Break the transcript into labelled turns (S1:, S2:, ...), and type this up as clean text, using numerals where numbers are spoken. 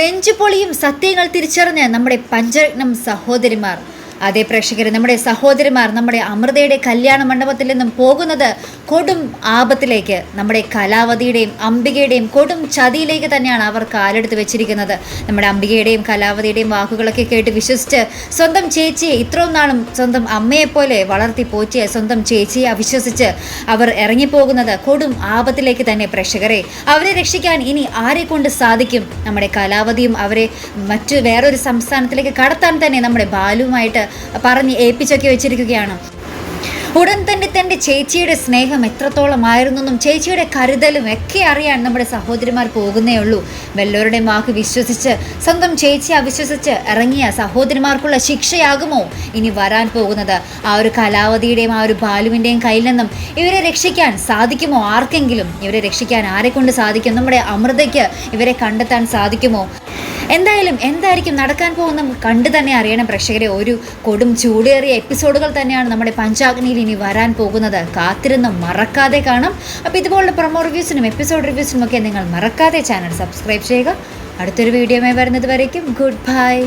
S1: നെഞ്ചുപൊളിയും സത്യങ്ങൾ തിരിച്ചറിഞ്ഞ് നമ്മുടെ പഞ്ചരത്നം സഹോദരിമാർ, അതേ പ്രേക്ഷകർ, നമ്മുടെ സഹോദരിമാർ നമ്മുടെ അമൃതയുടെ കല്യാണ മണ്ഡപത്തിൽ നിന്നും പോകുന്നത് കൊടും ആപത്തിലേക്ക്, നമ്മുടെ കലാവതിയുടെയും അംബികയുടെയും കൊടും ചതിയിലേക്ക് തന്നെയാണ് അവർ കാലെടുത്ത് വെച്ചിരിക്കുന്നത്. നമ്മുടെ അംബികയുടെയും കലാവതിയുടെയും വാക്കുകളൊക്കെ കേട്ട് വിശ്വസിച്ച് സ്വന്തം ചേച്ചിയെ, ഇത്രയും നാളും സ്വന്തം അമ്മയെപ്പോലെ വളർത്തി പോറ്റിയ സ്വന്തം ചേച്ചിയെ അവിശ്വസിച്ച് അവർ ഇറങ്ങിപ്പോകുന്നത് കൊടും ആപത്തിലേക്ക് തന്നെ. പ്രേക്ഷകരെ, അവരെ രക്ഷിക്കാൻ ഇനി ആരെ കൊണ്ട് സാധിക്കും? നമ്മുടെ കലാവതിയും അവരെ വേറൊരു സംസ്ഥാനത്തിലേക്ക് കടത്താൻ തന്നെ നമ്മുടെ ബാലുവുമായിട്ട് പറഞ്ഞ് ഏൽപ്പിച്ചൊക്കെ വെച്ചിരിക്കുകയാണ്. ഉടൻ തന്നെ തൻ്റെ ചേച്ചിയുടെ സ്നേഹം എത്രത്തോളമായിരുന്നെന്നും ചേച്ചിയുടെ കരുതലും ഒക്കെ അറിയാൻ നമ്മുടെ സഹോദരിമാർ പോകുന്നേ ഉള്ളൂ. വല്ലവരുടെയും വാക്ക് വിശ്വസിച്ച് സ്വന്തം ചേച്ചിയെ അവിശ്വസിച്ച് ഇറങ്ങിയ സഹോദരിമാർക്കുള്ള ശിക്ഷയാകുമോ ഇനി വരാൻ പോകുന്നത്? ആ ഒരു കലാവതിയുടെയും ആ ഒരു ബാലുവിൻ്റെയും കയ്യിൽ നിന്നും ഇവരെ രക്ഷിക്കാൻ സാധിക്കുമോ? ആർക്കെങ്കിലും ഇവരെ രക്ഷിക്കാൻ ആരെക്കൊണ്ട് സാധിക്കും? നമ്മുടെ അമൃതയ്ക്ക് ഇവരെ കണ്ടെത്താൻ സാധിക്കുമോ? എന്തായിരിക്കും നടക്കാൻ പോകുന്ന കണ്ടു തന്നെ അറിയണം പ്രേക്ഷകരെ. ഒരു കൊടും ചൂടേറിയ എപ്പിസോഡുകൾ തന്നെയാണ് നമ്മുടെ പഞ്ചാഗ്നിയിൽ ഇനി വരാൻ പോകുന്നത്. കാത്തിരുന്ന് മറക്കാതെ കാണാം. അപ്പോൾ ഇതുപോലുള്ള പ്രൊമോ റിവ്യൂസിനും എപ്പിസോഡ് റിവ്യൂസിനും ഒക്കെ നിങ്ങൾ മറക്കാതെ ചാനൽ സബ്സ്ക്രൈബ് ചെയ്യുക. അടുത്തൊരു വീഡിയോയുമായി വരുന്നത് വരയ്ക്കും ഗുഡ് ബൈ.